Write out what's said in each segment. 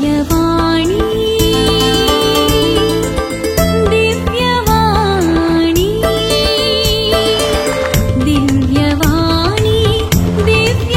दिव्यवाणी दिव्यवाणी दिव्यवाणी दिव्यवाणी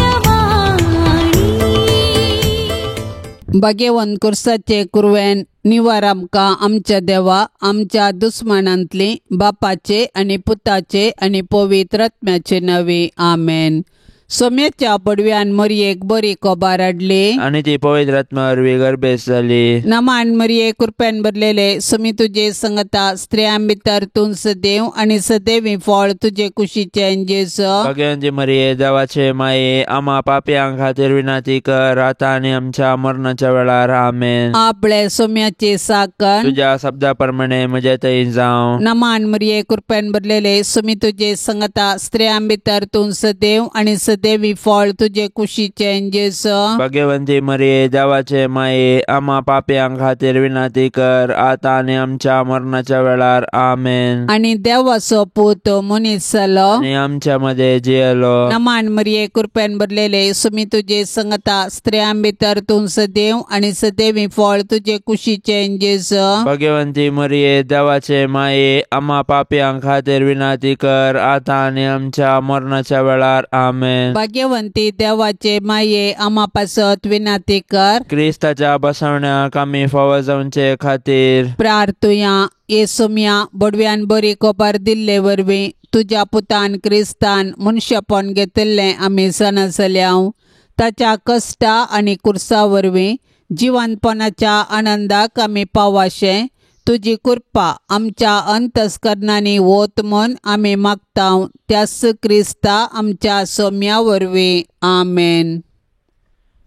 भाग्यवान कुर्साचे कुरवेन निवार आमकां आमच्या देवा आमच्या दुस्मनांतली बापाचे आनी पुताचे आनी पवित्र आत्म्याचे नवे आमेन. सोम्याच्या पडव्यान मरयेक बरी कोबार हाडली आणि ती पवित्र आत्मा वरवीं गर्भेस जाली. नमान मरये कृपेन भरलेले समी तुजे संगता स्त्रियां भितर तूं सदैव आनी सदैवी फळ तुजे कुशीचे जेजू. भाग्यवंती मरिये देवाचे माये आम्हा पापयांक खातीर विनंती कर आता आनी आमच्या मरणाच्या वेळार आमेन. आपले सोम्याचे साकन तुझ्या शब्दा प्रमाणे म्हजे थंय जावं. नमान मरये कृपेन भरलेले समी तुजे संगता स्त्रियां भितर तूं सदैव आनी सदैवी फळ तुजे कुशीचे जेजू. भाग्यवंती मरिये देवाचे माये आम्हा पापयांक खातीर विनंती कर आता आनी आमच्या मरणाच्या वेळार आमेन. आनी देवाचो पूत मनीस जालो आणि आमच्या मध्ये जियेलो. नमान मरये कृपेन भरलेले समी तुजे संगता स्त्रियां भितर तूं सदैव आनी सदैवी फळ तुजे कुशीचे जेजू. भाग्यवंती मरिये देवाचे माये आम्हा पापयांक खातीर विनंती कर आता आनी आमच्या मरणाच्या वेळार आमेन. भाग्यवंती देवाचे माये आम्हा पासत विनंती कर. क्रिस्ताच्या बसवण्याक आमी फावो जावचे खातीर प्रार्थुया येसुम्या बडव्यान बरी कोबार दिल्ले वरवीं तुज्या पुतान क्रिस्तान मनशापण घेतिल्लें आमी सणसल्याव ताच्या कश्टा आनी कुर्सा वरवीं जिवंतपणाच्या आनंदाक आमी पावाशे तुजी कृपा आमच्या अंतस्करणांनी वोत म्हूण आमी मागताव त्यास क्रिस्ता आमच्या सोम्या वरवीं आमेन.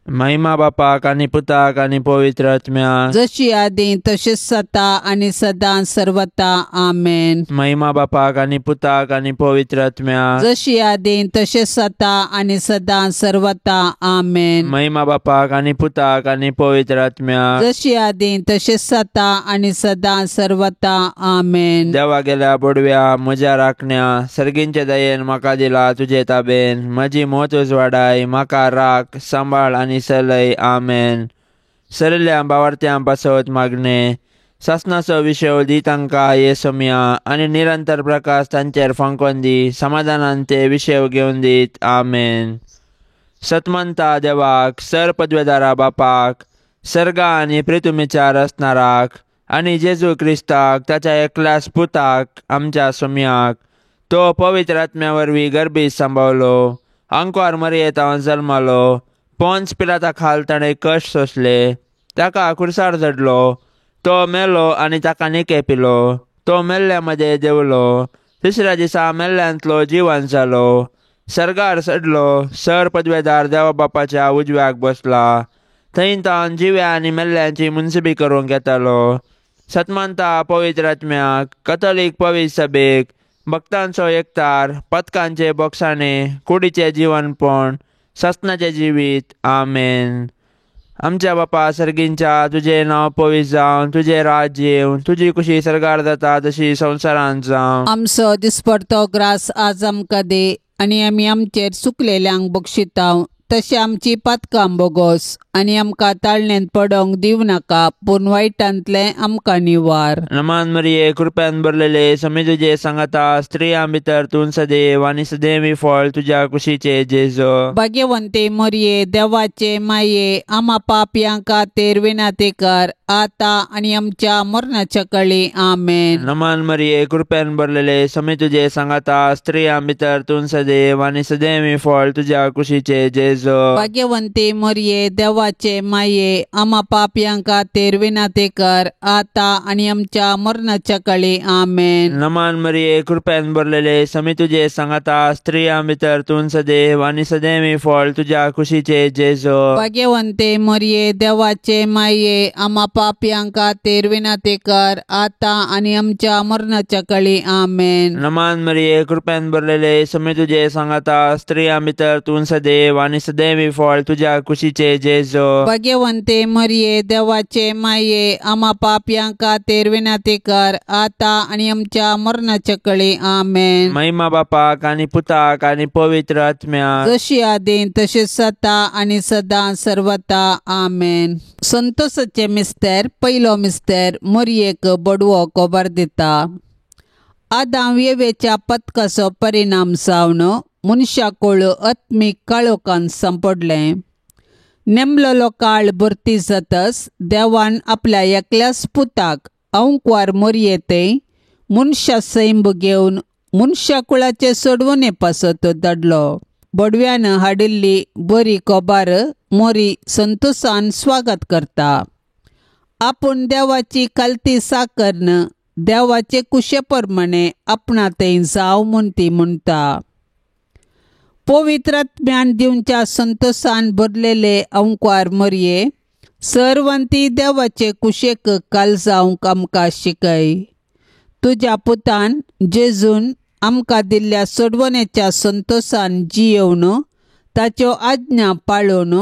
महिमा बापाक आनी पुताक आनी पवित्र आत्म्याक जशी आदी तशीच जाता आनी सदां सर्वता आमेन. महिमा बापाक आनी पुताक आनी पवित्र आत्म्याक जशी आदी तशीच जाता आनी सदां सर्वता आमेन. महिमा बापाक आनी पुताक आनी पवित्र आत्म्याक जशी आदी तशीच जाता आनी सदां सर्वता आमेन. देवा गेल्या बोडव्या म्हज्या राखण्या सर्गींचे दयेन म्हाका दिला तुजे ताबेन म्हजी मोतूच वाडाय म्हाका राख सांबाळ आनी सलय आमेन. सरल्या भावार्थ्यां पासत मागणे सासनाचो विशय दी तांकां येसुम्या आनी निरंतर प्रकाश तांचेर फांकोन दी समाधानान ते विशय घेवन दीत आमेन. सतमंता देवाक सर पदवेदारा बापाक सर्गा आनी प्रितुमेचार असणाराक आनी जेजू क्रिस्ताक ताच्या एकल्याच पुताक आमच्या सोम्याक तो पवित्र आत्म्या वरवीं गर्भीत सांबाळलो. अंकुर मरयेंत जल्मालो. पोंच पिलाता खाल ताणें कश्ट सोंसले. ताका कुर्सार झडलो. तो मेलो आनी ताका निके पिलो. तो मेल्ल्या मध्ये देवलो. तिसऱ्या दिसा मेल्ल्यांतलो जिवंत जालो. सर्गार चडलो. सर पदवेदार देवा बापाच्या उजव्याक बसला. थंय तावन जिव्या आनी मेल्ल्यांची मुनसिबी करूंक येतालो. सतमंता पवित्र आत्म्याक कथोलीक पवित्र सभेक भक्तांचो एकतार पथकांचे बोगसाणे कुडीचे जिवनपण सस्नाचे जिवीत आमेन. आमच्या बापा सर्गींच्या तुझे नांव पवित्र जावन तुझे राज्य येवन तुजी कुशी सर्गार जाता तशी संवसारांत जावं. आमचो दिसपडतो ग्रास आज आमकां दे आनी आमी आमचेर चुकलेल्यांक बक्षिताव तशें आमची पातकां बोगोस आनी आमकां ताळणेंत पडोंक दिवं नाका पूण वायटांतले आमकां निवार. नमान मरिये कृपेन भरलेले समी तुजे सांगता स्त्रियां भितर तूं सदैव आनी सदैवी फळ तुज्या कुशीचे जेजू. भाग्यवंते मरये देवाचे माये आम्हा पापयां खातीर विनंती कर आता आनी आमच्या मरणाच्या कळी आमेन. नमान मरिये कृपेन भरलेले समी तुजे सांगता स्त्रियां भितर तूं सदैव आनी सदैवी फळ तुज्या कुशीचे जेजू. भाग्यवंते मरये देवाचे माये आम्हा पापयां खातीर विनंती कर आता आनी आमच्या मरणाच्या कळी आमेन. नमान मरिये कृपेन भरलेले समी तुजे सांगता स्त्रियां भितर तूं सदैव आनी सदैवी फळ तुज्या कुशीचे जेजू. भाग्यवंते मरये देवाचे माये आम्हा पापयां खातीर विनंती कर आता आनी आमच्या मरणाच्या कळी आमेन. नमान मरिये कृपेन भरलेले समी तुजे सांगता स्त्रियां भितर तूं सदैव आनी सदैवी फळ तुज्या कुशीचे जेजू. जेजो भाग्यवंते मरिये देवाचे माये आम्हा पापयांका तेरविना ते कर आता आणि आमच्या मरणाच्या कळे आमेन. महिमा बापाक आणि पुताक आणि पवित्र आत्म्याक जशी आदी तशीच सता आणि सदा सर्वता आमेन. संतोषाचे मिस्तेर पयलो मिस्तेर मरियेक बडवो कोबार दिता. आदां वेवेच्या पथकाचो परिणाम जावन मनशाकोळ आत्मीक काळोखान संपडलें. नेमलेलो काळ भरती जातच देवान आपल्या एकल्याच पुताक अवंकवार मरियेते मनशा सैंब घेवन मनशाकुळाचे सोडवणे पासत धाडलो. बडव्यान हाडिल्ली बरी कोबार मोरी संतोषान स्वागत करता. आपूण देवाची कालती साकरन देवाचे कुशेप्रमाणे आपणाते जाव म्हूण ती म्हणटा. पवित्रात्म्यान दिवच्या संतोषान भरलेले अवंकवार मरिये सर्वंती देवाचे कुशेक काल जावंक आमकां शिकय. तुज्या पुतान जेजून आमकां दिल्ल्या सोडवणेच्या संतोषान जियेवन ताच्यो आज्ञा पाळून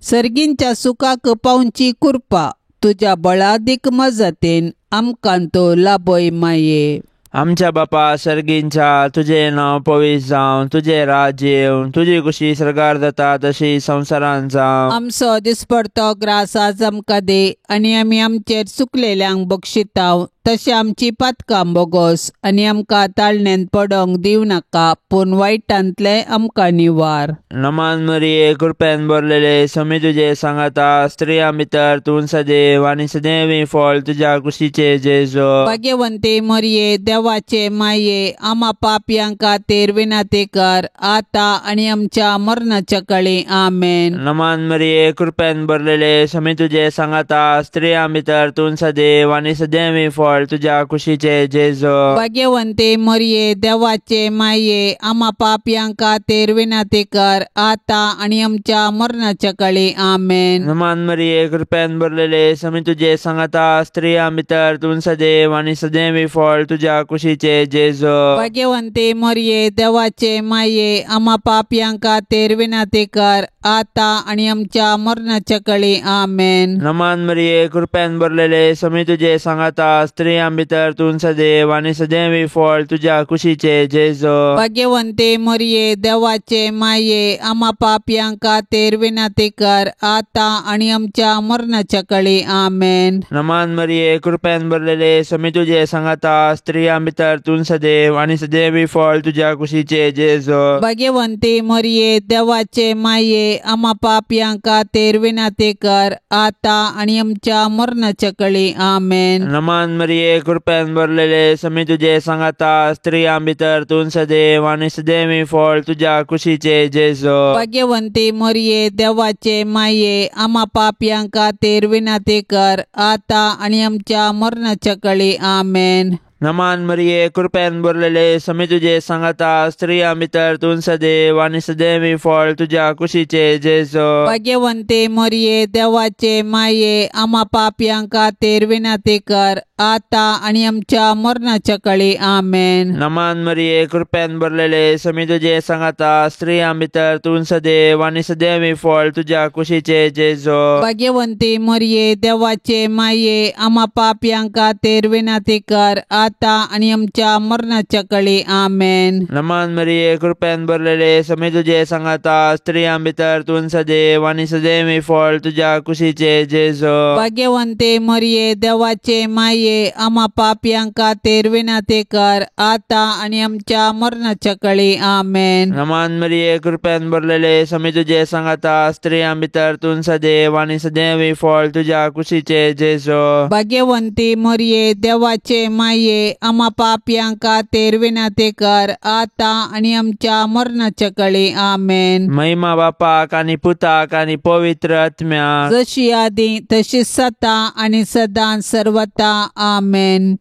सर्गींच्या सुखाक पावची कृपा तुज्या बळादीक मजतीन आमकां तो लाभय माये. आमच्या बापा सर्गींच्या तुझे नाव पवित्र जावं, तुझे राज्य येवं, तुझी कुशी सरकार जाता तशी संवसारान जावं. आमचो दिसपडतो ग्रास आज आमकां दे आनी आमी आमचेर चुकलेल्यांक बक्षिताव तशें आमची पातकां बोगोस आनी आमकां ताळणेन पडोंक दिव नाका पूण वायटांतले आमकां निवार. नमान मरिये कृपेन भरलेले समी तुझे सांगाता स्त्रियां भितर तूं सदैव आनी सदैवी फळ तुझ्या कुशीचे जेजो. भाग्यवंते मरिये देवाचे माये आम्हा पापयांका तेरविना ते कर आता आनी आमच्या मरणाच्या कळे आमेन. नमान मरिये कृपेन भरलेले समी तुझे सांगाता स्त्रियां भितर तूं सदैव आनी सदैवी फळ तुझ्या कुशीचे जेजो. भाग्यवंते मरिये देवाचे माये आम्हा पापयांका तेरविना ते कर आता आणि आमच्या मरणाच्या कळे आमेन. नमान मरिये कृपेन भरलेले समी तुझे सांगाता स्त्रियां भितर तूं सदैव आनी सदैवी फळ तुझ्या कुशीचे जेजो. भाग्यवंते मरिये देवाचे माये आम्हा पापयांका तेरविना ते कर आता आणि आमच्या मरणाच्या कळे आमेन. नमान मरिये कृपेन भरलेले समी तुझे सांगाता स्त्रियां भितर तूं सदैव आनी सदैवी फळ तुझ्या कुशीचे जेजो. भाग्यवंते मरिये देवाचे माये आम्हा पापयांका तेरविना ते कर आता आणि आमच्या मरणाच्या कळे आमेन. नमान मरिये कृपेन भरलेले समी तुझे सांगाता स्त्रियां भितर तूं सदैव आनी सदैवी फळ तुझ्या कुशीचे जेजो. भाग्यवंते मरिये देवाचे माये आम्हा पापयांका तेरविना ते कर आता आणि आमच्या मरणाच्या कळे आमेन. नमान मरिये कृपेन भरलेले समी तुझे सांगाता स्त्रियां भितर तूं सदैव आनी सदैवी फळ तुझ्या कुशीचे जेजो. भाग्यवंते मरिये देवाचे माये आम्हा पापयांका तेरविना ते कर आता आणि आमच्या मरणाच्या कळे आमेन. नमान मरिये कृपेन भरलेले समी तुझे सांगाता स्त्रियां भितर तूं सदैव आनी सदैवी फळ तुझ्या कुशीचे जेजो. भाग्यवंते मरिये देवाचे माये आम्हा पापयांका तेरविना ते कर आता आणि आमच्या मरणाच्या कळे आमेन. नमान मरिये कृपेन भरलेले समी तुझे सांगाता स्त्रियां भितर तूं सदैव आनी सदैवी फळ तुझ्या कुशीचे जेजो. भाग्यवंते मरिये देवाचे माये आम्हा पापयांका तेरविना ते कर आता आणि आमच्या मरणाच्या कळे आमेन. नमान मरिये कृपेन भरलेले समी तुझे सांगाता स्त्रियां भितर तूं सदैव आनी सदैवी फळ तुझ्या कुशीचे जेजो. भाग्यवंते मरिये देवाचे माये आम्हा पापयांका तेरविना ते कर आता आणि आमच्या मरणाच्या कळे आमेन. नमान मरिये कृपेन भरलेले समी तुझे सांगाता स्त्रियां भितर तूं सदैव आनी सदैवी फळ तुझ्या कुशीचे जेजो. भाग्यवंते मरिये देवाचे माये आम्हा पापयांका तेरविना ते कर आता आणि आमच्या मरणाच्या कळे आमेन. महिमा बापाक आणि पुताक आणि पवित्र आत्म्याक जशी आदी तशी सता आणि सदा सर्वता आमेन.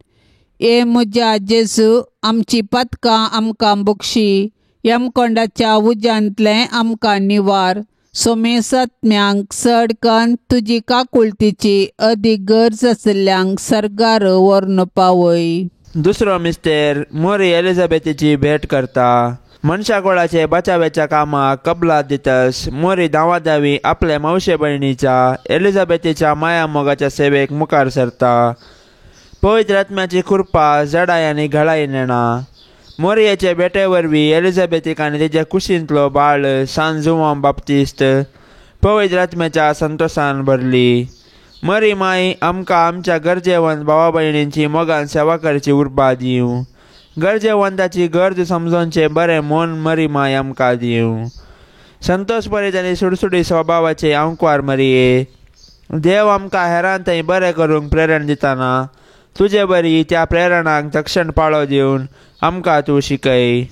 ए म्हज्या जेजू आमची पथकां आमकां बक्षी यमकोंडाच्या उज्यांतले आमकां निवार. सोमेस आत्म्यांक सडकन तुजी काकुळतीची अदीक गरज आशिल्ल्यांक सर्गार व्हरून पावय. दुसरो मिस्तेर मोरी एलिझाबेथीची भेट करता. मनशाकुळाचे बचावाच्या कामाक कबलात दितस. मोरी दावादावी आपल्या मावशे बहिणीच्या एलिझाबेथीच्या माया मोगाच्या सेवेक मुखार सरता. पवित्र आत्म्याची खुरपा जडाय आनी घळाई नेणा. मोरयेचे बेटे वरवीं एलिझाबेथीक आनी तिच्या कुशींतलो बाळ सान जुवान बाप्तिस्त पवित्र आत्म्याच्या संतोषान भरली. मरी माई आमकां आमच्या गरजेवंत भावा भयणींची मोगान सेवा करची उर्बा दिवं. गरजेवंताची गरज समजोवचे बरें मन मरी माय आमकां दिवं. संतोष भरीत आनी सुडसुडी स्वभावाचे आंकवार मरिये, देव आमकां हेरां थंय बरें करूंक प्रेरण दितना तुजे बरी त्या प्रेरणाक तक्षण पाळो दिवन आमकां तूं शिकय.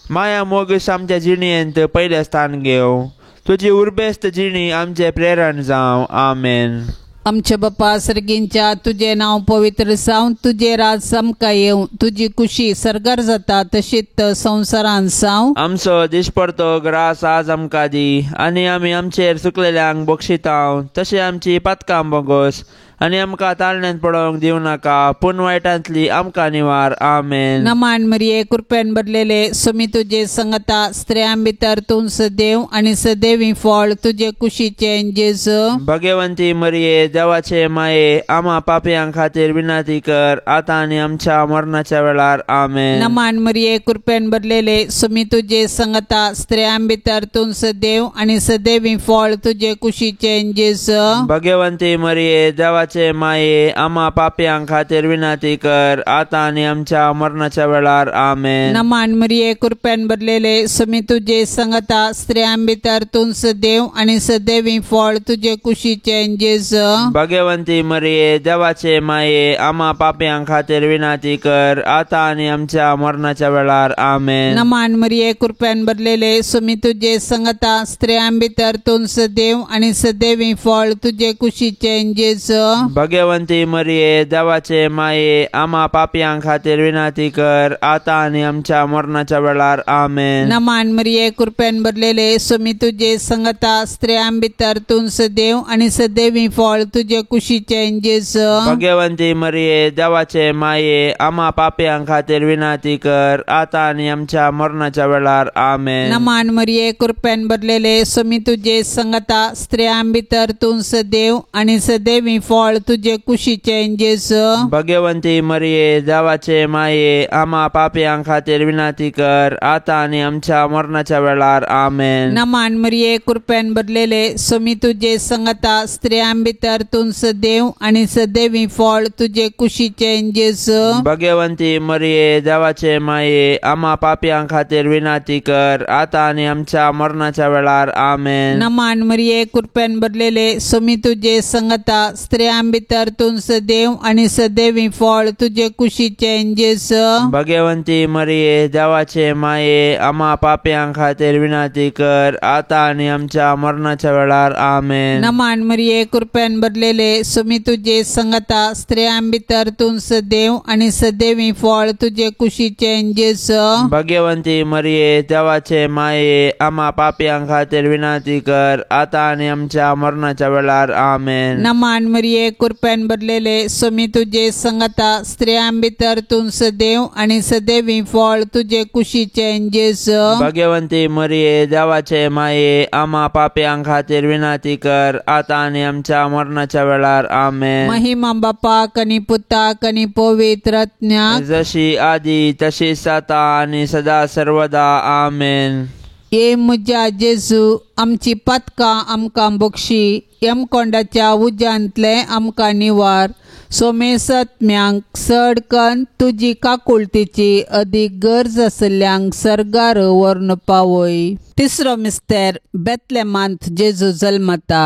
माया मोगीस आमच्या जिणेंत पयलें स्थान घेवं. तुजी उर्बेस्त जिणी आमचे प्रेरण जावं. आमेन. आमचे बाप्पा सर्गींच्या तुझे नाव पवित्र जावं. तुझे राज सामका येवं. तुझी खुशी सरगार जाता तशीच संवसारान जावं. आमचो दिसपडतो ग्रास आज आमकां दी आनी आमी आमचेर चुकलेल्यांक बक्षितांव. तशें आमची पातकां बोगोस आनी आमकां ताळण्यांत पडोवंक दिवं नाका, पूण वायटांतली आमकां निवार. आमेन. नमान मरिये कृपेन भरलेले सुमी तुझे संगता स्त्रियां भितर तूं सदैव आनी सदैवी फळ तुझे कुशीचे जेजू. भगवंती मरिये देवाचे माये आम्हा पापयांक खातीर विनंती कर आतां आनी आमच्या मरणाच्या वेळार. आमेन. नमान मरिये कृपेन भरलेले सुमी तुझे संगता स्त्रियां भितर तूं सदैव आनी सदैवी फळ तुझे कुशीचे जेजू. भगवंती मरिये देवाचे माये आम्हा पापयांक खातीर विनंती कर आतां आनी आमच्या मरणाच्या वेळार. आमेन. नमान मरिये कृपेन भरलेले सुमी तुझे संगता स्त्रियां भितर तूं सदैव आनी सदैवी फळ तुझे कुशीचे जेजू. भगवंती मरिये देवाचे माये आम्हा पापयांक खातीर विनंती कर आतां आनी आमच्या मरणाच्या वेळार. आमेन. नमान मरिये कृपेन भरलेले सुमी तुझे संगता स्त्रियां भितर तूं सदैव आनी सदैवी फळ तुझे कुशीचे जेजू. भगवंती मरिये देवाचे माये आम्हा पापयांक खातीर विनंती कर आतां आनी आमच्या मरणाच्या वेळार. आमेन. नमान मरिये कृपेन भरलेले सुमी तुझे संगता स्त्रियां भितर तूं सदैव आनी सदैवी फळ तुझे कुशीचे जेजू. भगवंती मरिये देवाचे माये आम्हा पापयांक खातीर विनंती कर आतां आनी आमच्या मरणाच्या वेळार. आमेन. नमान मरिये कृपेन भरलेले सुमी तुझे संगता स्त्रियां भितर तूं सदैव आनी सदैवी फळ तुझे कुशीचे जेजू. भगवंती मरिये देवाचे माये आम्हा पापयांक खातीर विनंती कर आतां आनी आमच्या मरणाच्या वेळार. आमेन. नमान मरिये कृपेन भरलेले सुमी तुझे संगता स्त्रियां भितर तूं सदैव आनी सदैवी फळ तुझे कुशीचे जेजू. भगवंती मरिये देवाचे माये आम्हा पापयांक खातीर विनंती कर आतां आनी आमच्या मरणाच्या वेळार. आमेन. नमान मरिये कृपेन भरलेले सुमी तुझे संगता स्त्रियां भितर तूं सदैव आनी सदैवी फळ तुझे कुशीचे जेजू. भगवंती मरिये देवाचे माये आम्हा पापयांक खातीर विनंती कर आतां आनी आमच्या मरणाच्या वेळार. आमेन. नमान मरिये कृपेन भरलेले सुमी तुझे संगता स्त्रियां भितर तूं सदैव आनी सदैवी फळ तुझे कुशीचे जेजू. भगवंती मरिये देवाचे माये आम्हा पापयांक खातीर विनंती कर आतां आनी आमच्या मरणाच्या वेळार. आमेन. नमान मरिये कृपेन भरलेले सुमी तुझे संगता स्त्रियां भितर तूं सदैव आनी सदैवी फळ तुझे कुशीचे जेजू. भगवंती मरिये देवाचे माये आम्हा पापयांक खातीर विनंती कर आतां आनी आमच्या मरणाच्या वेळार. आमेन. महिमा बापाक आनी पुताक आनी पवित्र आत्म्याक जशी आदी तशीच आता आनी सदा सर्वदा. आमेन. ये म्हज्या जेजू आमची पातकां आमकां बक्षी. यमकोंडाच्या उज्यांतले आमकां निवार. सोमेसत्म्यांक सडकन तुजी काकुळतीची अदीक गरज आसल्यांक सरगार व्हरून पावय. तिसरो मिस्तेर बेतलेमांत जेजू जल्मता.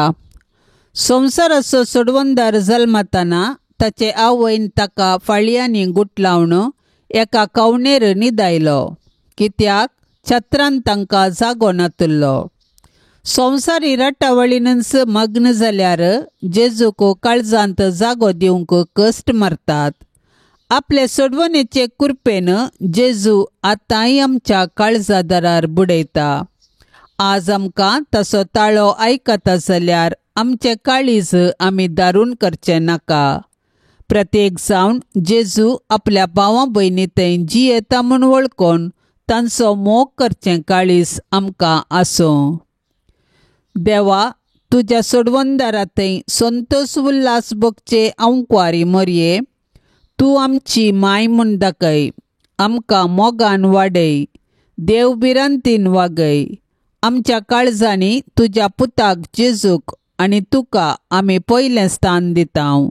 संवसाराचो सोडवंदार जल्मतना ताचे आवयन ताका फाळयांनी गुट लावन एका कवणेर न्हिदायलो, कित्याक छत्रान तांकां जागो नातुल्लो. संवसारी रटावळीनच मग्न जाल्यार जेजूक काळजांत जागो दिवंक कश्ट मारतात. आपले सोडवणेचे कृपेन जेजू आतांय आमच्या काळजादारार बुडयता. आज आमकां ताचो ताळो आयकता जाल्यार आमचे काळीज आमी दारून करचे नाका. प्रत्येक जावन जेजू आपल्या भावां भयणी थंय जी येता म्हूण वळखून तांचो मोग करचें काळीस आमकां आसूं. देवा, तुज्या सोडवंदारांतय संतोष उल्हास भोगचे अंकुवारी मरये, तूं आमची माय म्हूण दाखय. आमकां मोगान वाडय, देव बिरांतीन वागय. आमच्या काळजांनी तुज्या पुताक जेजूक आनी तुका आमी पयलें स्थान दितां.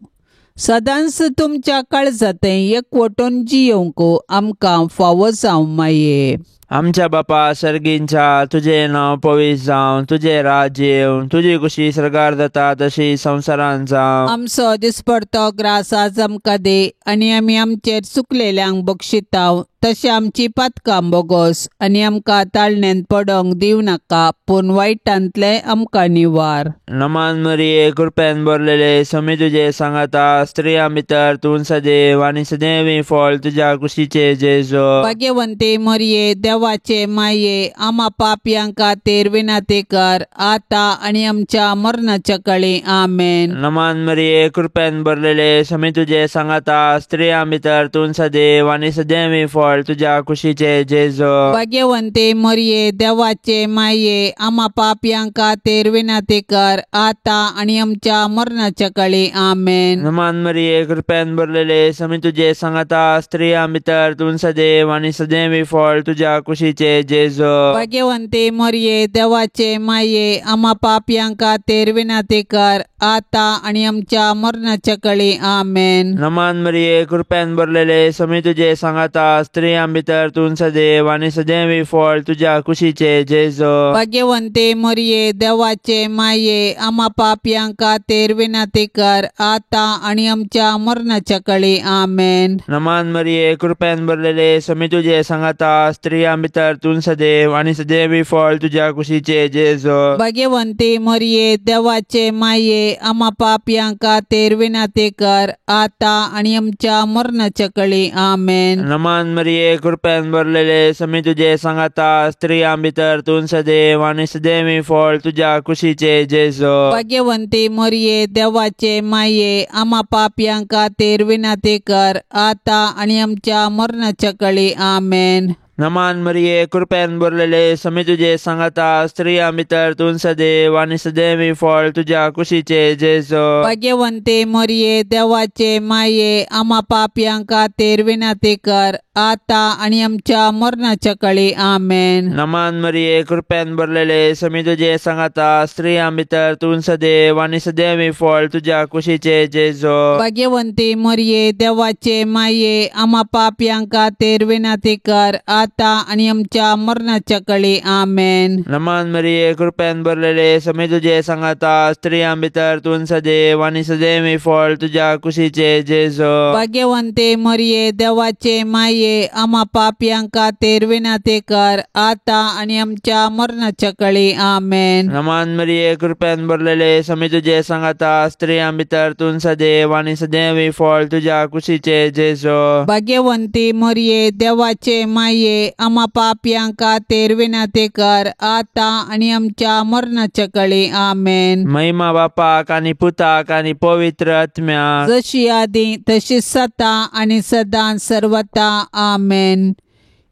सदांच तुमच्या काळजांतय एकवटून जियोंक आमकां फावो जावं माये. आमच्या बापा सर्गींच्या, तुझें नांव पवित्र जावं, तुजें राज्य येवं, तुजी कुशी स्वर्गार जाता तशी संवसारांत जावं. आमचो दिसपडतो ग्रास आज आमकां दे, आनी आमी आमचेर चुकलेल्यांक बक्षितांव, तशें आमची पातकां बोगोस, आनी आमकां ताळण्यांत पडोंक दिव नाका, पूण वायटांतले आमकां निवार. नमान मरिये, कृपेन भरलेले, समी तुजे सांगाता, स्त्रियां भितर तूं सदैव आनी सदैवी फळ तुज्या कुशीचे जेजू. भाग्यवंते मरिये, देवाचे माये, आम्हा पापयांक खातीर विनाती कर, आतां आनी आमच्या मरणाच्या काळी. आमेन. नमान मरिये, कृपेन भरलेले, समी तुजे सांगाता, स्त्रियां भितर तूं सदैव आनी सदैवी फळ तुज्या कुशीचे जेजू. भाग्यवंते मरिये, देवाचे माये, आम्हा पापयांक खातीर विनाती कर, आतां आनी आमच्या मरणाच्या काळी. आमेन. नमान मरिये, कृपेन भरलेले, समी तुजे सांगाता, स्त्रियां भितर तूं सदैव आनी सदैवी फळ तुज्या कुशीचे जेजू. भाग्यवंते मरिये, देवाचे माये, आम्हा पापयांक खातीर विनाती कर, आतां आनी आमच्या मरणाच्या काळी. आमेन. नमान मरिये, कृपेन भरलेले, समी तुजे सांगाता, स्त्रियां भितर तूं सदैव आनी सदैवी फळ तुज्या कुशीचे जेजू. भाग्यवंते मरिये, देवाचे माये, आम्हा पापयांक खातीर विनाती कर, आतां आनी आमच्या मरणाच्या काळी. आमेन. नमान मरिये, कृपेन भरलेले, समी तुजे सांगाता, स्त्रियां भितर तूं सदैव आनी सदैवी फळ तुज्या कुशीचे जेजू. भाग्यवंते मरिये, देवाचे माये, आम्हा पापयांक खातीर विनाती कर, आतां आनी आमच्या मरणाच्या काळी. आमेन. नमान मरिये, कृपेन भरलेले, समी तुजे सांगाता, स्त्रियां भितर तूं सदैव आनी सदैवी फळ तुज्या कुशीचे जेजू. भाग्यवंते मरिये, देवाचे माये, आम्हा पापयांक खातीर विनाती कर, आतां आनी आमच्या मरणाच्या काळी. आमेन. नमान मरिये, कृपेन भरलेले, समी तुजे सांगाता, स्त्रियां भितर तूं सदैव आनी सदैवी फळ तुज्या कुशीचे जेजू. भाग्यवंते मरिये, देवाचे माये, आम्हा पापयांक खातीर विनाती कर, आतां आनी आमच्या मरणाच्या काळी. आमेन. नमान मरिये, कृपेन भरलेले, समी तुजे सांगाता, स्त्रियां भितर तूं सदैव आनी सदैवी फळ तुज्या कुशीचे जेजू. भाग्यवंते मरिये, देवाचे माये, आम्हा पापयांक खातीर विनाती कर, आतां आनी आमच्या मरणाच्या काळी. आमेन. नमान मरिये, कृपेन भरलेले, समी तुजे सांगाता, स्त्रियां भितर तूं सदैव आनी सदैवी फळ तुज्या कुशीचे जेजू. भाग्यवंते मरिये, देवाचे माये, आम्हा पापयांक खातीर विनाती कर, आतां आनी आमच्या मरणाच्या काळी. आमेन. नमान मरिये, कृपेन भरलेले, समी तुजे सांगाता, स्त्रियां भितर तूं सदैव आनी सदैवी फळ तुज्या कुशीचे जेजू. भाग्यवंते मरिये, देवाचे माये, आम्हा पापयांक खातीर विनाती कर, आतां आनी आमच्या मरणाच्या काळी. आमेन. महिमा बापाक आनी पुताक आनी पवित्र आत्म्याक, जशी आदी तशीच सता आनी सदां सर्वता. आमेन.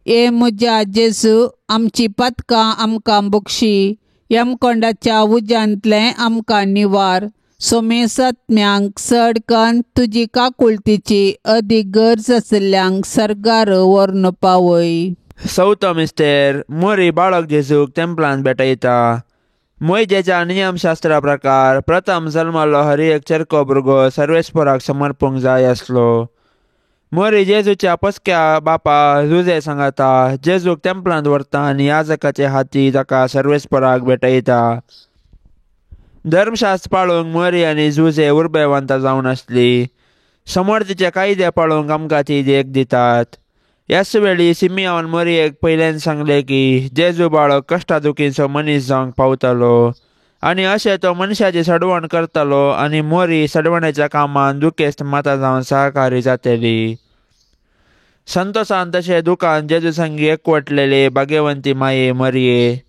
ए म्हज्या जेजू, आमची पातकां आमकां बक्षी, यमकोंडाच्या उज्यांतले आमकां निवार. सोमेस आत्म्यांक सडकन तुजी काकुळतीची अदीक गरज आशिल्ल्यांक सर्गार व्हरून पावय. चवथो मिस्तेर, मोरी बाळक जेजूक तेंपलांत भेटयता. मोयजेच्या नियमशास्त्रा प्रकार प्रथम जल्मलो हर एक चरको भुरगो सर्वेस्पराक समर्पूंक जाय आसलो. मोरी जेजूच्या पसक्या बापा जुजे सांगाता, जेजूक तेंपलांत व्हरता आनी याजकाचे हाती ताका सर्वेस्पराक भेटयता. धर्मशास्त्र पाळूंक मोरी आनी जुजे उर्बेवंत जावन आसली. समर्थीचे कायदे पाळूंक आमकां ती देख दितात. ह्याच वेळी सिमियोन मोरयेक पयल्यान सांगले की जेजू बाळक कश्टादुखीचो मनीस जावंक पावतलो आनी अशें तो मनशाची सडवण करतलो आनी मोरी सडवण्याच्या कामान दुखेस्त माता जावन सहकारी जातली. संतोषान तशें दुखान जेजू संगी एकवटलेले भाग्यवंती माये मरिये,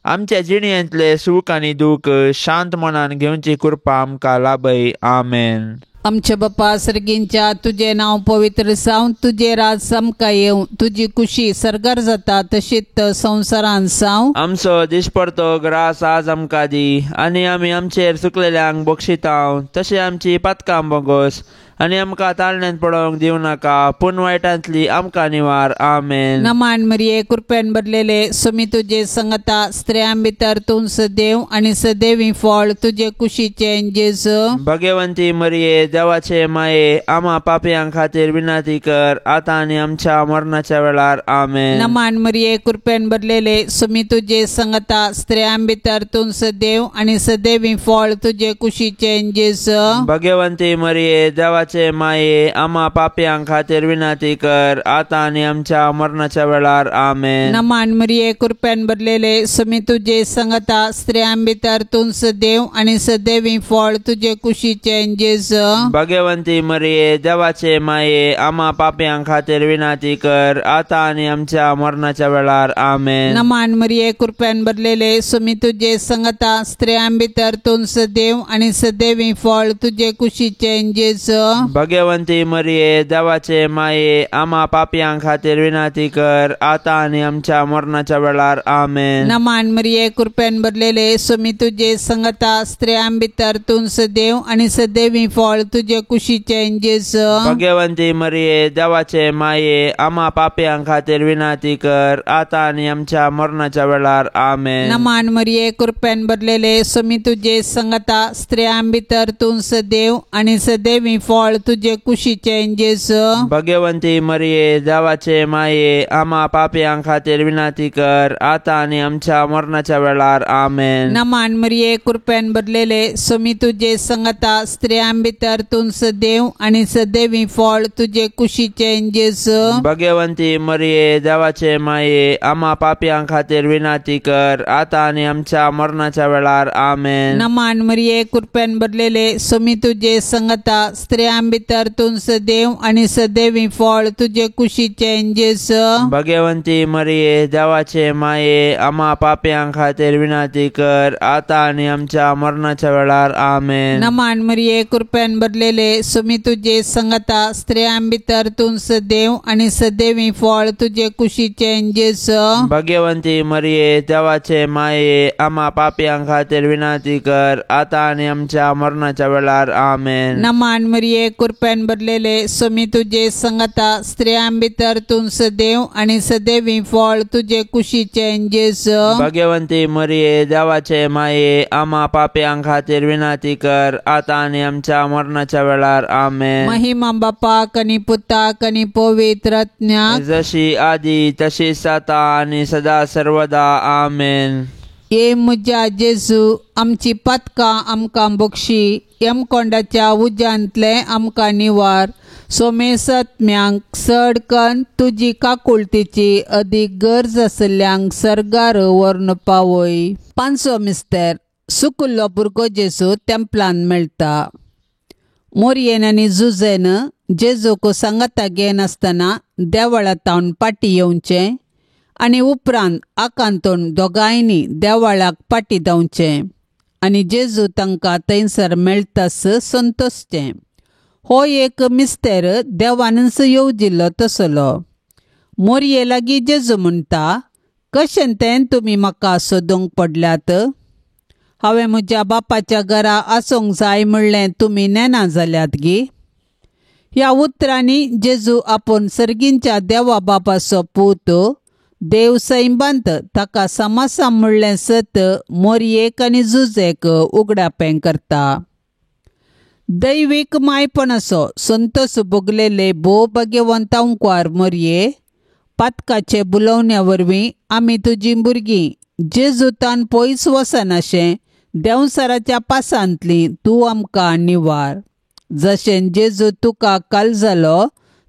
आमच्या जिणेंतले सूख आनी दूख शांत मनान घेवची कृपा आमकां लाभय. आमेन. आमचे बाप्पा सर्गींच्या तुझे नाव पवित्र जावं, तुझे राज आमकां येवं, तुझी खुशी सरकार जाता तशीच संवसारान जावं. आमचो दिसपडतो ग्रास आज आमकां दी, आनी आमी आमचेर चुकलेल्यांक बक्षितांव, तशें आमची पातकां बोगोस आनी आमकां ताळण्यांत पडोवंक दिवं नाका, पूण वायटांतली आमकां निवार. आमेन. नमान मरिये कृपेन भरलेले सुमी तुझे संगता, स्त्रियां भितर तूं सदैव आनी सदैवी फळ तुझे कुशीचे जेजू. भगवंती मरिये देवाचे माये, आम्हा पापयां खातीर विनाती कर, आतां आनी आमच्या मरणाच्या वेळार. आमेन. नमान मरिये कृपेन भरलेले सुमी तुझे संगता, स्त्रियां भितर तूं सदैव आनी सदैवी फळ तुझे कुशीचे जेजू. भगवंती मरिये देवाचे माये, आम्हा पापयां खातीर विनाती कर, आतां आनी आमच्या मरणाच्या वेळार. आमेन. नमान मरिये कृपेन भरलेले सुमी तुझे संगता, स्त्रियां भितर तूं सदैव आनी सदैवी फळ तुझे कुशीचे जेजू. भगवंती मरिये देवाचे माये, आम्हा पापयां खातीर विनाती कर, आतां आनी आमच्या मरणाच्या वेळार. आमेन. नमान मरिये कृपेन भरलेले सुमी तुझे संगता, स्त्रियां भितर तूं सदैव आनी सदैवी फळ तुझे कुशीचे जेजू. भगवंती मरिये देवाचे माये, आम्हा पापयां खातीर विनाती कर, आतां आनी आमच्या मरणाच्या वेळार. आमेन. नमान मरिये कृपेन भरलेले सुमी तुझे संगता, स्त्रियां भितर तूं सदैव आनी सदैवी फळ तुझे कुशीचे जेजू. भगवंती मरिये देवाचे माये, आम्हा पापयां खातीर विनाती कर, आतां आनी आमच्या मरणाच्या वेळार. आमेन. नमान मरिये कृपेन भरलेले सुमी तुझे संगता, स्त्रियां भितर तूं सदैव आनी सदैवी फळ तुझे कुशीचे जेजू. भगवंती मरिये देवाचे माये, आम्हा पापयां खातीर विनाती कर, आतां आनी आमच्या मरणाच्या वेळार. आमेन. नमान मरिये कृपेन भरलेले सुमी तुझे संगता, स्त्रियां भितर तूं सदैव आनी सदैवी फळ तुझे कुशीचे जेजू. भगवंती मरिये देवाचे माये, आम्हा पापयां खातीर विनाती कर, आतां आनी आमच्या मरणाच्या वेळार. आमेन. नमान मरिये कृपेन भरलेले सुमी तुझे संगता, स्त्रियां भितर तूं सदैव आनी सदैवी फळ तुझे कुशीचे जेजू. भगवंती मरिये देवाचे माये, आम्हा पापयां खातीर विनाती कर, आतां आनी आमच्या मरणाच्या वेळार. आमेन. नमान मरिये कृपेन भरलेले सुमी तुझे संगता, स्त्रियां भितर तूं सदैव आनी सदैवी फळ तुझे कुशीचे जेजू. भगवंती मरिये देवाचे माये, आम्हा पापयां खातीर विनाती कर, आतां आनी आमच्या मरणाच्या वेळार. आमेन. नमान मरिये कृपेन भरलेले सुमी तुझे संगता, स्त्रियां भितर तूं सदैव आनी सदैवी फळ तुझे कुशीचे जेजू. भगवंती मरिये देवाचे माये, आम्हा पापयां खातीर विनाती कर, आतां आनी आमच्या मरणाच्या वेळार. आमेन. महिमा बापाक आनी पुताक आनी पवित्र आत्म्याक, जशी आदी तशीच आता आनी सदा सर्वदा. आमेन. ये म्हज्या जेजू, आमची पातकां आमकां बक्षी, यमकोंडाच्या उज्यांतले आमकां निवार. सोमेसत्म्यांक सडकन तुजी काकुळतीची अदीक गरज आसल्यांक सरगार व्हरून पावय. पांचवो मिस्तेर, सुकुल्लो भुरगो जेजू तेंपलान मेळटा. मोरयेन आनी जुजेन जेजूक सांगाता घेन आसतना देवळांतावन पाटी येवचें आनी उपरांत आकांतून दोगांयनी देवळाक पाटी धांवचें आनी जेजू तांकां थंयसर मेळटास संतोसचें. हो एक मिस्तेर देवानच येवजिल्लो तसलो. मोरये लागीं जेजू म्हणटा, कशें तें तुमी म्हाका सोदूंक पडल्यात? हांवें म्हज्या बापाच्या घरा आसूंक जाय म्हणलें तुमी नेना जाल्यात गी. ह्या उतरांनी जेजू आपूण सर्गींच्या देवा बापाचो पूत, देव सैबांत ताका समासा म्हणलें सत मोरयेक आनी जुजेक उगडापें करता. दैवीक मायपणाचो संतोस भोगलेले भोव भाग्यवंतांकार मोरये, पातकाचे बुलोवण्या वरवीं आमी तुजीं भुरगीं जेजूतान पयस वचनाशें देंवसराच्या पासांतलीं तूं आमकां निवार. जशें जेजू तुका काल जालो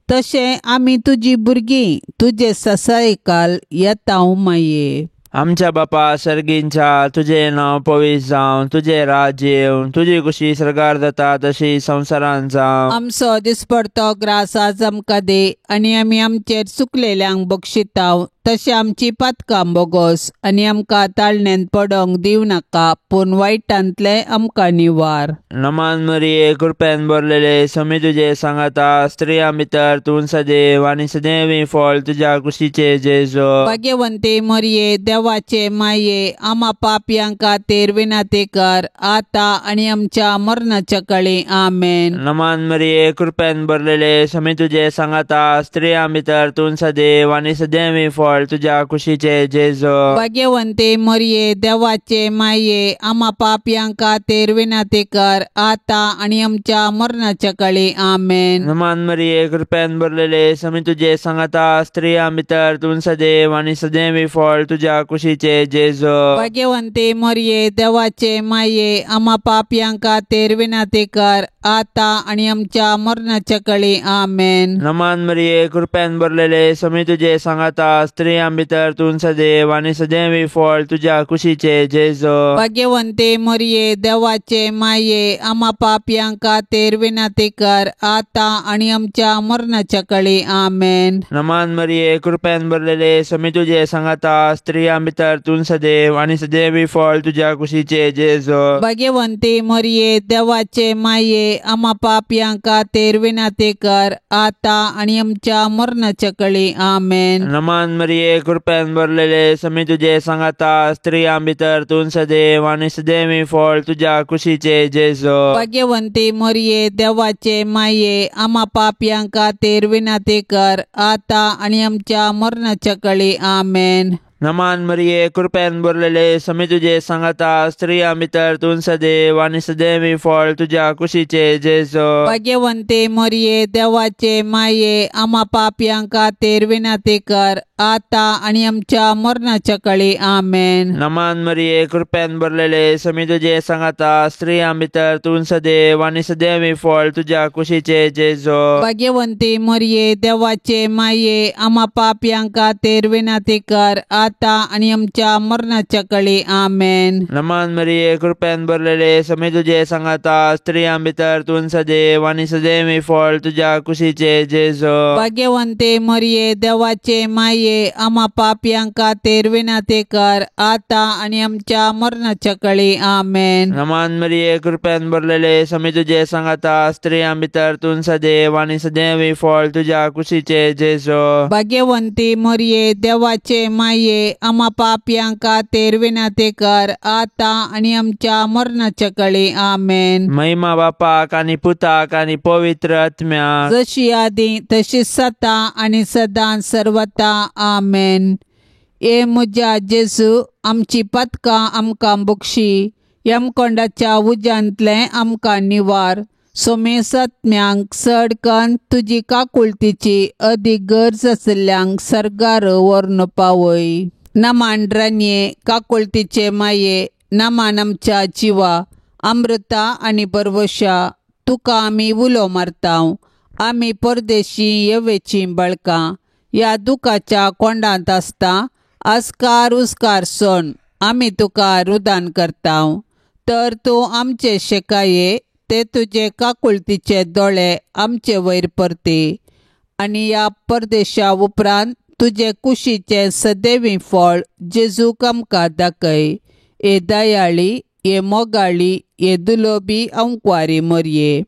तशें आमी तुजीं भुरगीं तुजे ससायेकाल येतांव माये. आमच्या बापा सर्गींच्या, तुझे नाव पवित्र जावं, तुझे राज्य येवं, तुजी कुशी सरकार जाता तशी संवसारान जावं. आमचो दिसपडतो ग्रास आज आमकां दे, आनी आमी आमचेर चुकलेल्यांक बक्षितांव, तशें आमची पातकां बोगोस आनी आमकां ताळण्यांत पडोंक दिव नाका पूण वायटांतले आमकां निवार. नमान मरिये कृपेन भरलेले समी तुजे सांगाता स्त्रियां भितर तूं सदैव आनी सदैवी फळ तुज्या कुशीचे जेजो. भाग्यवंते मरिये देवाचे माये आम्हा पापयांक खातीर विनंती कर आता आनी आमच्या मरणाच्या काळी आमेन. नमान मरिये कृपेन भरलेले समी तुजे सांगाता स्त्रियां भितर तूं सदैव आनी सदैवी फळ तुज्या कुशीचे जेजो. भाग्यवंते मरिये देवाचे माये आम्हा पापयांक खातीर विनंती कर आता आनी आमच्या मरणाच्या काळी आमेन. नमान मरिये कृपेन भरलेले समी तुजे सांगाता स्त्रियां भितर तूं सदैव आनी सदैवी फळ तुज्या कुशीचे जेजो. भाग्यवंते मरिये देवाचे माये आम्हा पापयांक खातीर विनंती कर आता आनी आमच्या मरणाच्या काळी आमेन. नमान मरिये कृपेन भरलेले समी तुजे सांगाता स्त्रियां भितर तूं सदैव आनी सदैवी फळ तुज्या कुशीचे जेजो. भाग्यवंते मरिये देवाचे माये आम्हा पापयांक खातीर विनंती कर आता आनी आमच्या मरणाच्या काळी आमेन. नमान मरिये कृपेन भरलेले समी तुजे सांगाता स्त्रियां भितर तूं सदैव आनी सदैवी फळ तुज्या कुशीचे जेजो. भाग्यवंते मरिये देवाचे माये आम्हा पापयांक खातीर विनंती कर आता आनी आमच्या मरणाच्या काळी आमेन. नमान मरिये कृपेन भरलेले समी तुजे सांगाता स्त्रियां भितर तूं सदैव आनी सदैवी फळ तुज्या कुशीचे जेजो. भाग्यवंते मरिये देवाचे माये आम्हा पापयांक खातीर विनंती कर आता आनी आमच्या मरणाच्या काळी आमेन. नमान मरिये कृपेन भरलेले समी तुजे सांगाता स्त्रियां भितर तूं सदैव आनी सदैवी फळ तुज्या कुशीचे जेजो. भाग्यवंते मरिये देवाचे माये आम्हा पापयांक खातीर विनंती कर आता आनी आमच्या मरणाच्या काळी आमेन. नमान मरिये कृपेन भरलेले समी तुजे सांगाता स्त्रियां भितर तूं सदैव आनी सदैवी फळ तुज्या कुशीचे जेजो. भाग्यवंते मरिये देवाचे माये आम्हा पापयांक खातीर विनंती कर आता आनी आमच्या मरणाच्या काळी आमेन. नमान मरिये कृपेन भरलेले समी तुजे सांगाता स्त्रियां भितर तूं सदैव आनी सदैवी फळ तुज्या कुशीचे जेजो. भाग्यवंते मरिये देवाचे माये आम्हा पापयांक खातीर विनंती कर आता आनी आमच्या मरणाच्या काळी आमेन. नमान मरिये कृपेन भरलेले समी तुजे सांगाता स्त्रियां भितर तूं सदैव आनी सदैवी फळ तुज्या कुशीचे जेजो. भाग्यवंती मरिये देवाचे माये आम्हा पापयांक खातीर विनंती कर आता आनी आमच्या मरणाच्या काळी आमेन. महिमा बापाक आनी पुताक आनी पवित्र आत्म्याक जशी आदी तशी सता आनी सदां सर्वता आमेन. ए म्हज्या जेजू आमची पातकां आमकां बक्षी यमकोंडाच्या उज्यांतले आमकां निवार. सोमेस आत्म्यांक सडकन तुजी काकुळतीची अदीक गरज आसल्यांक सर्गार व्हरून पावय. नमान रान्ये काकुळतीचे माये नमान आमच्या जिवा अमृता आनी परवशा तुका आमी उलो मारतांव. आमी परदेशी येवेची बाळकां ह्या दुखाच्या कोंडांत आसता आस्कार उस्कार सोन आमी तुका रुदान करतांव. तर तूं आमचे शेकाये ते तुजे काकुळतीचे दोळे आमचे वयर परते आनी ह्या परदेशा उपरांत तुजे कुशीचे सदैवी फळ जेजूक आमकां दाखय. ए दयाळी ए मोगाळी ए दुलोबी अंकवारी मरये.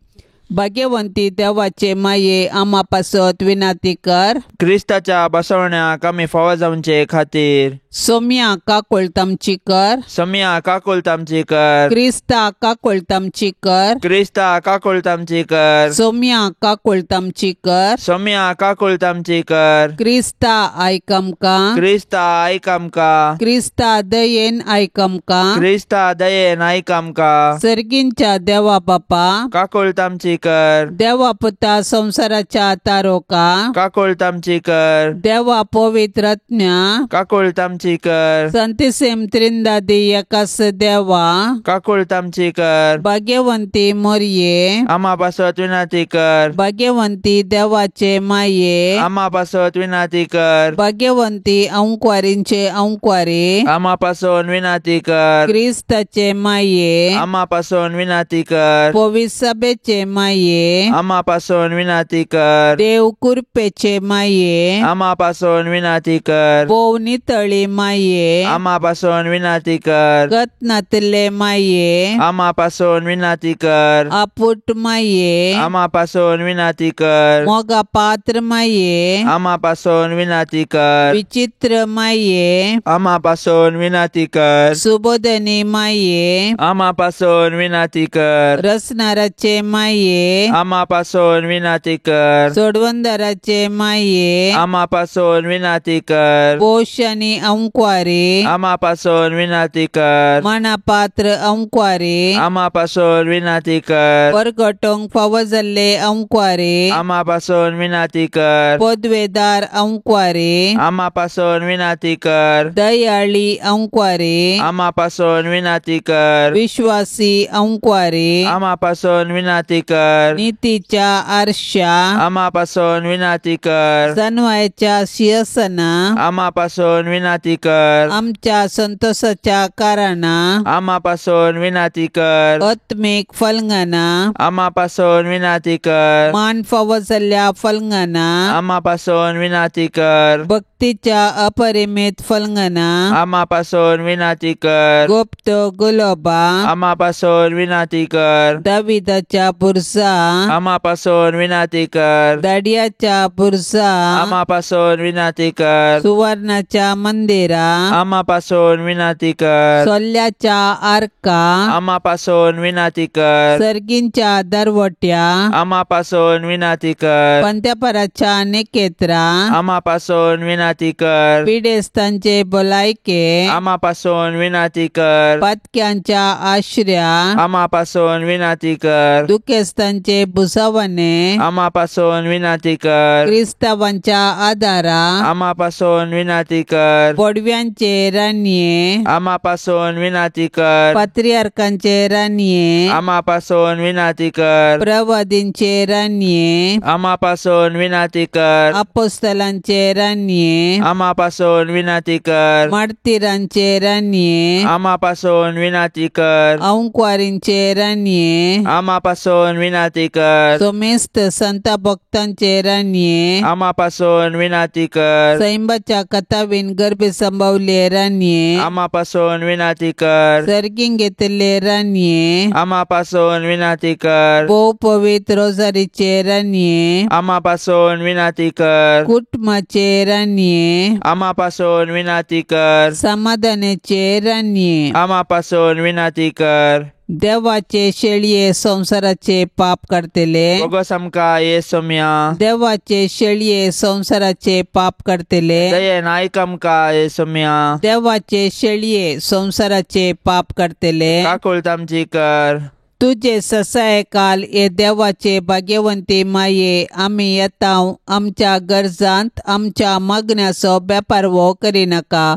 भाग्यवंती देवाचे माये आम्हा पासत विनंती कर. क्रिस्ताच्या बसवण्याक आमी फावो जावचे खातीर सोम्या काकुळतामची कर. सोम्या काकुळतामची कर. क्रिस्ता काकुळतामची कर. क्रिस्ता काकुळतामची कर. सोम्या काकुळतामची कर. सोम्या काकुळतामची कर. क्रिस्ता आयक आमकां. क्रिस्ता आयक आमकां. क्रिस्ता दयेन आयक आमकां. क्रिस्ता दयेन आयक आमकां. सर्गींच्या देवा बापा काकुळतामची कर. देवा पुता संसाराच्या तारोका काकुळतामची कर. देवा पवित्र आत्म्या काकुळतामची कर. संतिसेम त्रिंदादी एकास देवा काकुळतामची कर. भाग्यवंती मरिये आम्हा पासत विनंती कर. भाग्यवंती देवाचे माये आम्हा पासत विनंती कर. भाग्यवंती अंकवारींचे अंकवारी आम्हा पासून विनंती कर. क्रिस्ताचे माये आम्हा पासून विनंती कर. पवित्र सभेचे माये माये आम्हा पासून विनंती कर. देव कृपेचे माये आम्हा पासून विनंती कर. पोवनी तळी माये आम्हा पासून विनंती कर. गतनातले माये आम्हा पासून विनंती कर. आपुट माये आम्हा पासून विनंती कर. मोगा पात्र माये आम्हा पासून विनंती कर. विचित्र माये आम्हा पासून विनंती कर. सुबोधनी माये आम्हा पासून विनंती कर. रसनाराचे माये आम्हा पासून विनंती कर. सोडवंदराचे माये आम्हा पासून विनंती कर. पोष आणि अंक्वारे आम्हा पासून विनंती कर. मनापात्र अंक्वारे आम्हा पासून विनंती कर. परगटोंक फावो जाल्ले अंक्वारे आम्हा पासून विनंती कर. पदवेदार अंक्वारे आम्हा पासून विनंती कर. दयाळी अंक्वारे आम्हा पासून विनंती कर. विश्वासी अंक्वारे आम्हा पासून विनंती कर. नीतीच्या आरशा आम्हा पासून विनंती कर. सन्वयाच्या सिंहासना आम्हा पासून विनंती कर. आमच्या संतोषाच्या कारणा आम्हा पासून विनंती कर. आत्मिक फलंगाना आम्हा पासून विनंती कर. मान फावो जाल्ल्या फलंगाना आम्हा पासून विनंती कर. भक्तीच्या अपरिमित फलंगाना आम्हा पासून विनंती कर. गुप्त गुलाबा आम्हा पासून विनंती कर. दाविदाच्या बुरसा आम्हा पासून विनंती कर. दाडियाच्या बुरसा आम्हा पासून विनंती कर. सुवर्णाच्या मंदिरा आम्हा पासून विनंती कर. सोल्ल्याच्या आर्का आम्हा पासून विनंती कर. सर्गींच्या दरवट्या आम्हा पासून विनंती कर. पंत्यापराच्या नेकेत्रा आम्हा पासून विनंती कर. पिडेस्तांचे भलायके आम्हा पासून विनंती कर. पातक्यांच्या आश्र्या आम्हा पासून विनंती कर. दुखेस्तांचे बुसावणे आम्हा पासून विनंती कर. क्रिस्तावांच्या आदारा आम्हा पासून विनंती कर. पडव्यांचे रान्ये आम्हा पासून विनंती कर. पात्रियार्कांचे रान्ये आम्हा पासून विनंती कर. प्रवादींचे रान्ये आम्हा पासून विनंती कर. अपोस्तलांचे रान्ये आम्हा पासून विनंती कर. मार्तिरांचे रान्ये आम्हा पासून विनंती कर. अंक्वारींचे रान्ये आम्हा पासून विनंती कर. सोमेस्त संत भक्तांचे रान्ये आम्हा पासून विनंती कर. सैंबाच्या कथावीन गर्भे संभवले रान्ये आम्हा पासून विनंती कर. सर्गीन घेतले रान्ये आम्हा पासून विनंती कर. भोव पवित्र रोजारीचे रान्ये आम्हा पासून विनंती कर. कुटुंबाचे रान्ये आम्हा पासून विनंती कर. समाधानाचे रान्ये आम्हा पासून विनंती कर. देवाचे शेळये संसाराचे पाप करतले बोगस आमका येसुम्या. देवाचे शेळये संसाराचे पाप करतले दयेन ऐक आमका येसुम्या. देवाचे शेळये संसाराचे पाप करतले काकुळत आमची कर. तुझे ससाय काल ये देवाचे भाग्यवंती माये आम्ही येताव आमच्या गरजांत आमच्या मागण्याचो बेपार वो करिनाका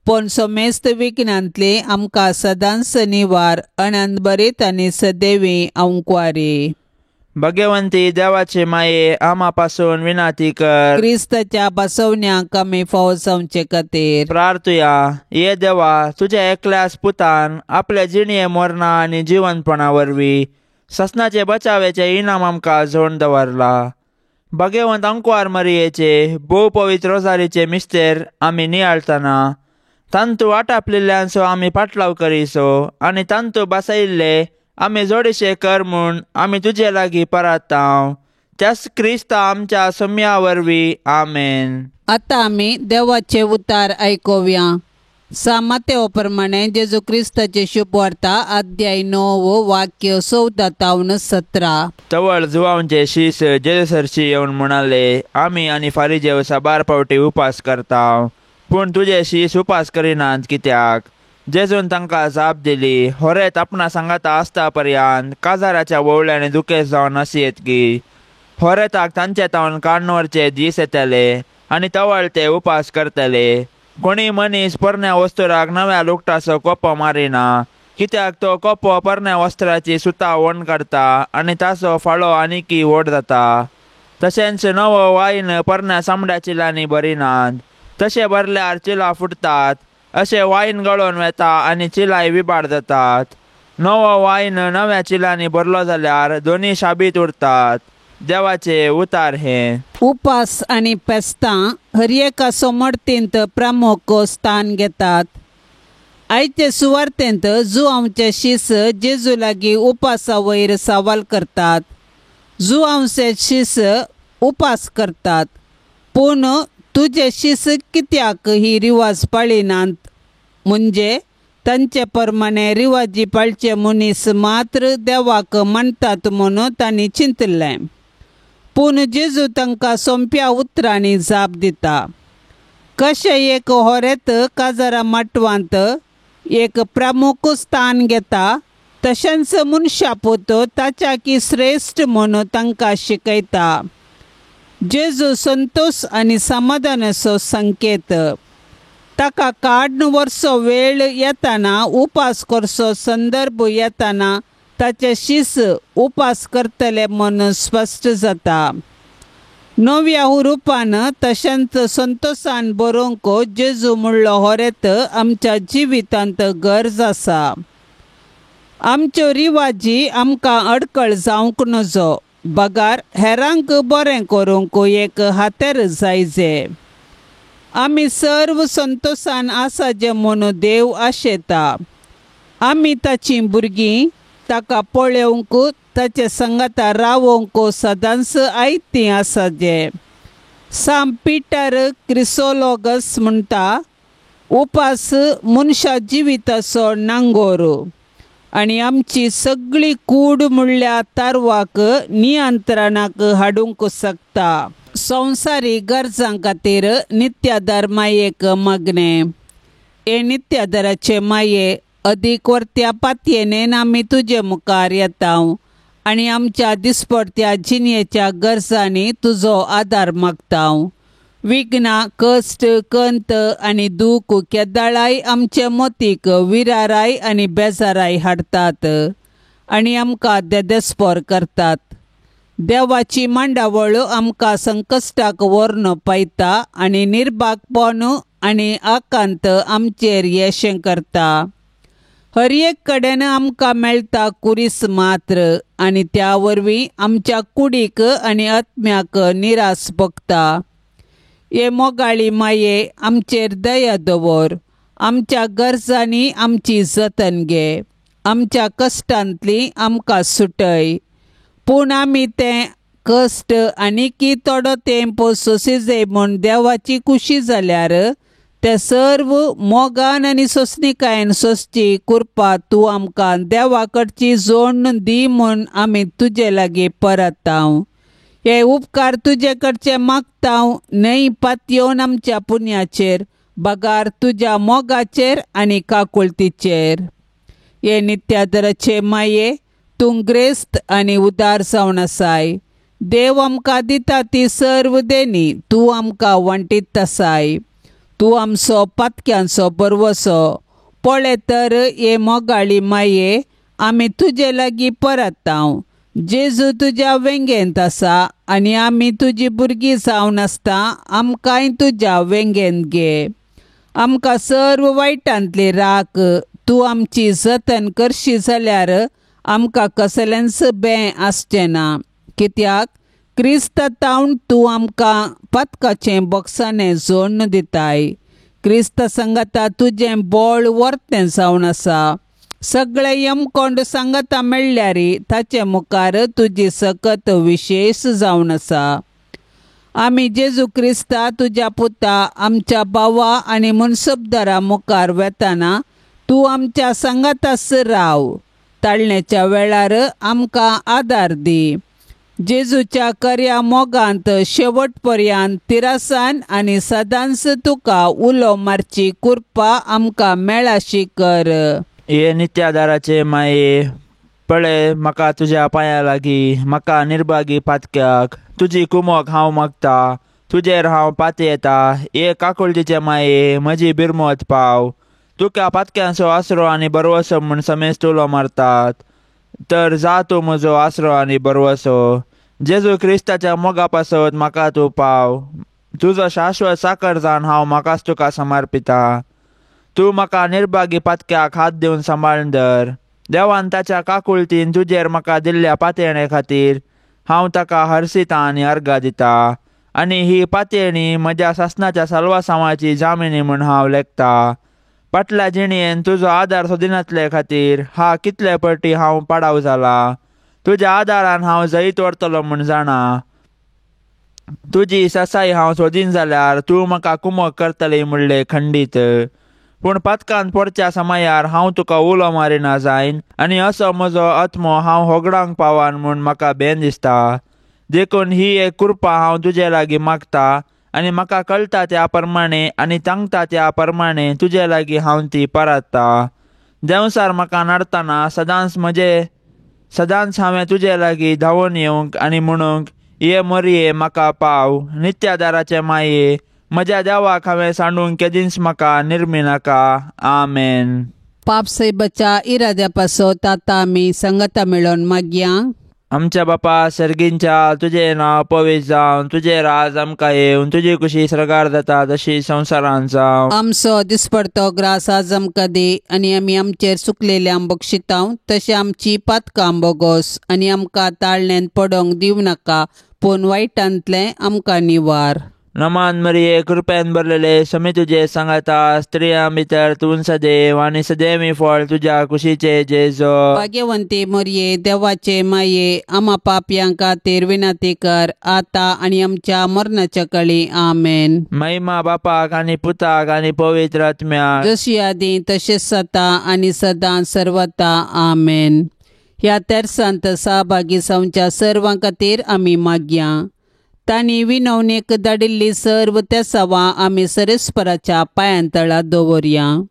पण सोमेस्त विघ्नांतले आमकां सदांच निवार अनंत बरीत आनी सदैवी अंकुआरी. भाग्यवंती देवाचे माये आम्हा पासून विनंती कर. क्रिस्ताच्या बसवण्याक आमी फावो जावचे खातीर प्रार्थुया. ये देवा तुझ्या एकल्याच पुतान आपल्या जिणये मरणा आनी जिवंतपणा वरवीं ससनाचे बचावेचे इनाम आमकां जोड दवरला. भाग्यवंत अंकुआर मरियेचे भोव पवित्र रोजारीचे मिस्तेर आमी नियाळतना तांतू आटापलेल्यांचो आमी पाटलाव करिसो आनी तांतू बसयल्ले आमी जोडीशे कर म्हूण आमी तुजे लागीं परताव. त्याच क्रिस्त आमच्या सोम्या वरवीं आमेन. आतां आमी देवाचे उतार आयकुया. सामातेओ प्रमाणे जेजू क्रिस्ताचे शुभवार्ता अध्याय 9 वाक्य 14-17. तवळ जुवांचे शीस जेजूसरशी येवन म्हणाले, आमी आनी फारिजेव साबार पावटी उपास करताव पूण तुजे शीस उपास करिनात कित्याक? जेजून तांकां जाप दिली, होरेत आपणा सांगाता आसता पर्यंत काजाराच्या वोवळ्याने दुखेस जावन नसियेत की होरेताक तांचे तावन काडनवरचे दीस येतले आनी तवळ ते उपास करतले. कोणी मनीस परण्या वस्तुराक नव्या लुगटाचो कोपो मारिना कित्याक तो कोपो परण्या वस्त्राची सुतां वण करता आनी ताचो फाळो आनिकी व्हड जाता. तशेंच नवो वायन परण्या चामड्या चिलांनी भरिनात. तशें भरल्यार चिलां फुटतात, अशें वायन गळोवन वेता आनी चिलाय विबाड जातात. नवो वायन नव्या चिलांनी भरलो जाल्यार दोन्ही शाबीत उरतात. देवाचे उतार हे. उपास आणि पेस्तां हर एका सोमर्थेंत प्रमुख स्थान घेतात. आयचे सुवार्थेंत जुआंवचे शिस जेजू लागीं उपासा वयर सवाल करतात. जुआंवचे शिस उपास करतात, पूण तुजे शिस कित्याक ही रिवाज पाळिनात? म्हणजे तांचे प्रमाणे रिवाजी पाळचे मनीस मात्र देवाक मानतात म्हणून तांणी चिंतलें. पूण जेजू तांकां सोंप्या उतरांनी जाप दिता. कशें एक होरेत काजारा माटवांत एक प्रमुख स्थान घेता, तशेंच मनशापूत ताच्या की श्रेष्ठ म्हणून तांकां शिकयता. जेजू संतोष आनी समाधानाचो संकेत. ताका काडून व्हरचो वेळ येताना उपास करचो संदर्भ येताना ताचे शिस उपास करतले म्हणून स्पश्ट जाता. नव्या हुरुपान तशेंच संतोषान बरोवंक जेजू म्हणलो होरेत आमच्या जिवितांत गरज आसा. आमच्यो रिवाजी आमकां अडकळ जावंक नजो. बगार हेरांक बरें करूंक एक हातेर जायजे. आमी सर्व संतोषान आसाजे म्हणून देव आशेता. आमी ताचीं भुरगीं ताका पळोवंक ताचे संगता रावोवंक सदांच आयतीं आसाजे. सांत पिटर क्रिसोलॉगस म्हणटा, उपास मनशा जिविताचो नांगोर आनी आमची सगळी कूड म्हणल्या तारवाक नियंत्रणाक हाडूंक शकता. संवसारीक गरजां खातीर नित्यादार मायेक मागणें. हे नित्यादाराचे माये अदीक वर्त्या पातयेनेन आमी तुजे मुखार येतां आनी आमच्या दिसपडत्या जिणेच्या गरजांनी तुजो आदार मागतां. विघ्नां, कश्ट, कंत आनी दूख केदाळाय आमचे मतीक विराराय आनी बेजाराय हाडटात आनी आमकां देदेस्पर करतात. देवाची मांडावळ आमकां संकश्टाक व्हरून पायता आनी निर्भागपण आनी आकांत आमचेर येशें करता. हर एक कडेन आमकां मेळटा कुरीस मात्र आनी त्या वरवीं आमच्या कुडीक आनी आत्म्याक निरास भोगता. हे मोगाळी माये आमचेर दया दवर. आमच्या गरजांनी आमची जतन घे. आमच्या कश्टांतली आमकां सुटय. पूण आमी तें कश्ट आनीकी थोडो तेंप सोंसिजे म्हूण देवाची खुशी जाल्यार ते सर्व मोगान आनी सोंसणिकायेन सोंसची कृपा तूं आमकां देवा कडची जोडून दी म्हूण आमी तुजे लागीं परतां. हे उपकार तुजे कडचे मागतां न्हय पातयेवन आमच्या पुण्याचेर, बगार तुज्या मोगाचेर आनी काकुळतीचेर. हे नित्यादाराचे माये तूं ग्रेस्त आनी उदार जावन आसाय. देव आमकां दिता ती सर्व देणी तूं आमकां वांटीत आसाय. तूं आमचो पातक्यांचो बरवसो. पळय तर हे मोगाळी माये आमी तुजे लागीं परतां. जेजू तुज्या वेंगेंत आसा आनी आमी तुजी भुरगीं जावन आसता आमकांय तुज्या वेंगेंत घे. आमकां सर्व वायटांतली राख. तूं आमची जतन करशी जाल्यार आमकां कसलेंच बें आसचें ना. कित्याक क्रिस्तांतावन तूं आमकां पातकाचें बक्षाने जोडून दिताय. क्रिस्त संगता तुजें बळ वर्तें जावन आसा. सगळे यमकोंड सांगता मेळ्ळ्यार ताचे मुखार तुजी सकत विशेष जावन आसा. आमी जेजू क्रिस्ता तुज्या पुता आमच्या भावा आनी मनसबदारा मुखार वेताना तूं आमच्या सांगातास राव. ताळणेच्या वेळार आमकां आदार दी. जेजूच्या कर्या मोगांत शेवट पर्यंत तिरासान आनी सदांच तुका उलो मारची कृपा आमकां मेळाशी कर. हे नित्यादाराचे माये, पळय म्हाका तुज्या पांया लागीं, म्हाका निर्भागी पातक्याक तुजी कुमोक हांव मागता. तुजेर हांव पातयेता. हे काकुळतीचे माये म्हजी बिरमोत पाव. तुका पातक्यांचो आसरो आनी बरवसो म्हूण समेज तुलो मारतात, तर जा तूं म्हजो आसरो आनी बरवसो. जेजू क्रिस्ताच्या मोगा पासत म्हाका तूं पाव. तुजो शाश्वत साकर जावन हांव म्हाकाच तुका समर्पिता. तूं म्हाका निर्भागी पातक्याक हात दिवन सांबाळून धर. देवान ताच्या काकुळतीन तुजेर म्हाका दिल्ल्या पातयणे खातीर हांव ताका हरसिता आनी अर्गां दिता, आनी ही पातयणी म्हज्या सासणाच्या साल्वासांवाची जामिनी म्हूण हांव लेखता. फाटल्या जिणयेन तुजो आदार सोदिनातले खातीर कितले फावटी हांव पाडाव जाला. तुज्या आदारान हांव जैत व्हरतलो म्हूण जाणा. तुजी ससाई हांव सोदीन जाल्यार तूं म्हाका कुमक करतली म्हणले खंडीत. पूण पथकांत पडच्या समयार हांव तुका उलो मारिना जायन, आनी असो म्हजो आत्मो हांव होगडावंक पावान म्हूण म्हाका भेन दिसता. देखून ही एक कृपा हांव तुजे लागीं मागता, आनी म्हाका कळटा त्या प्रमाणे आनी सांगता त्या प्रमाणे तुजे लागीं हांव ती परतता. देंवसार म्हाका नडतना सदांच हांवें तुजे लागीं धांवून येवंक आनी म्हणूंक, ये मरये म्हाका पाव, नित्यादाराचे माये, म्हज्या देवाक हांवें सांडूंक केदींच म्हाका निर्मी नाका. आमेन. पाप से बचा इराद्या पासत आता आमी संगता मेळोन मागया. आमच्या बापा सर्गींच्या, तुजें नांव पवित्र जावन, तुजें राज आमकां येवन, तुजी कुशी सरकार जाता तशी संवसारांत जावं. आमचो दिसपडतो ग्रास आज आमकां दे, आनी आमी आमचेर चुकलेल्यांक बक्षितांव, तशें आमची पातकां बोगोस, आनी आमकां ताळण्यांत पडोंक दिवं नाका, पूण वायटांतलें आमकां निवार. नमान मरिये, कृपेन भरलेले, समी तुजे सांगाता, स्त्रियां भितर तूं सदैव आनी सदैवी फळ तुज्या कुशीचे जेजो. भाग्यवंते मरिये, देवाचे माये, आम्हा पापयां खातीर विनंती कर, आता आनी आमच्या मरणाच्या काळी. आमेन. महिमा बापाक आनी पुताक आनी पवित्र आत्म्याक, जशी आदी तशेंच आता आनी सदां सर्वता. आमेन. ह्या तेरसांत सहभागी जावच्या सर्वां खातीर आमी मागया. तांणी विनवणेक धाडिल्ली सर्व तेसावां आमी सरेस्पराच्या पांयांतळां दवरया.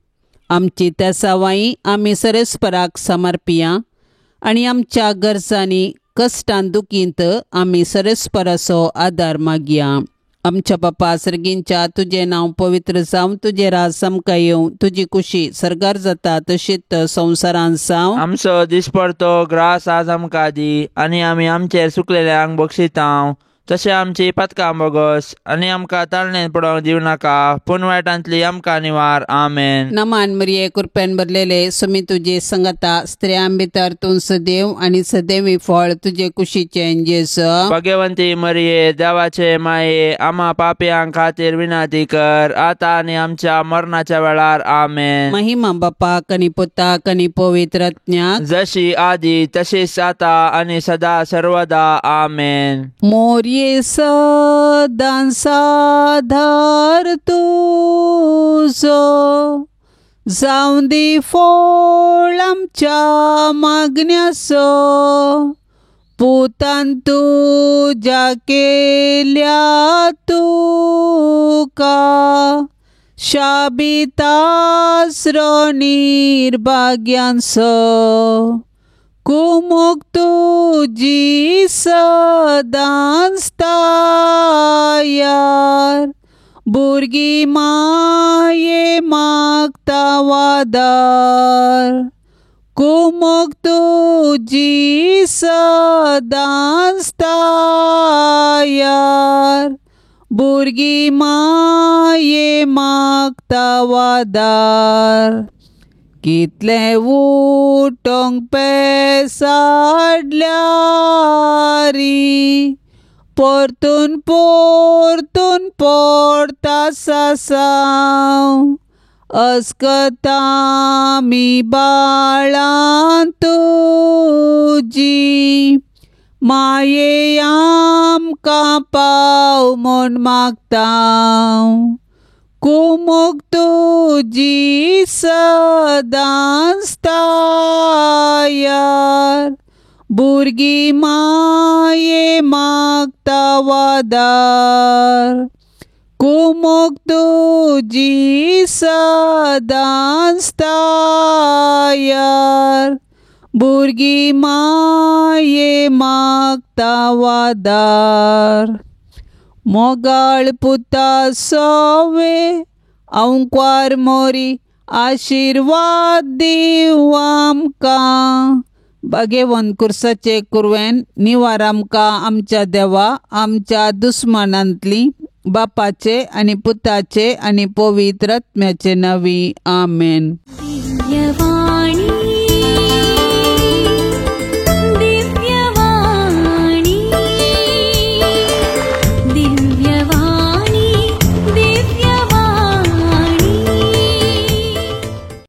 आमची तेसावांय आमी सरेस्पराक समर्पिया, आनी आमच्या गरजांनी कश्टान दुखींत आमी सरेस्पराचो आदार मागया. आमच्या बापा सर्गींच्या, तुजें नांव पवित्र जावं, तुजें राज आमकां येवं, तुजी कुशी सरकार जाता तशीच संवसारांत जावं. आमचो दिसपडतो ग्रास आज आमकां दी, आनी आमी आमचेर चुकलेल्यांक बक्षितांव, तशें आमची पातकां बोगोस, आनी आमकां ताळणेंत पडोंक दिवं नाका, पूण वायटांतली आमकां निवार. आमेन. नमान मरिये, कृपेन भरलेले, समी तुजे संगता, स्त्रियां भितर तूं सदैव आनी सदैवी फळ तुजे कुशीचें जेजो. भाग्यवंती मरिये, देवाचे माये, आम्हा पापयां खातीर विनंती कर, आता आनी आमच्या मरणाच्या वेळार. आमेन. महिमा बापाक आनी पुताक आनी पवित्र आत्म्याक, जशी आदी तशीच आता आनी सदा सर्वदा. आमेन. मोरये सदां साधार तुझो, जावं दी फळ आमच्या मागण्याचो, पुतान तुज्या केल्या तुका शाबितास्रो निर्भाग्यांचो, कुमोक तुजी सदांच तायार, भुरगीं माये मागता वादार, कुमोक तुजी सदांच तायार, भुरगीं माये मागता वादार. कितले उठोंक पेसाडल्यारी, परतून पडता सासांव, अस्कता मी बाळां तुजी, माये आमकां पाव म्हूण मागतां, कुमोक तुजी सदांच तायार, भुरगीं माये मागता वादार, कुमोक तुजी सदांच तायार, भुरगीं माये मागता वादार. मोगाळ पुता सोवे अंकवार मोरी, आशिर्वाद दिव आमकां, भाग्यवन कुर्साचे कुरवेन निवार आमकां आमच्या देवा, आमच्या दुस्मनांतली, बापाचे आनी पुताचे आनी पवित्र आत्म्याचे नांवी. आमेन. दिव्यवाणी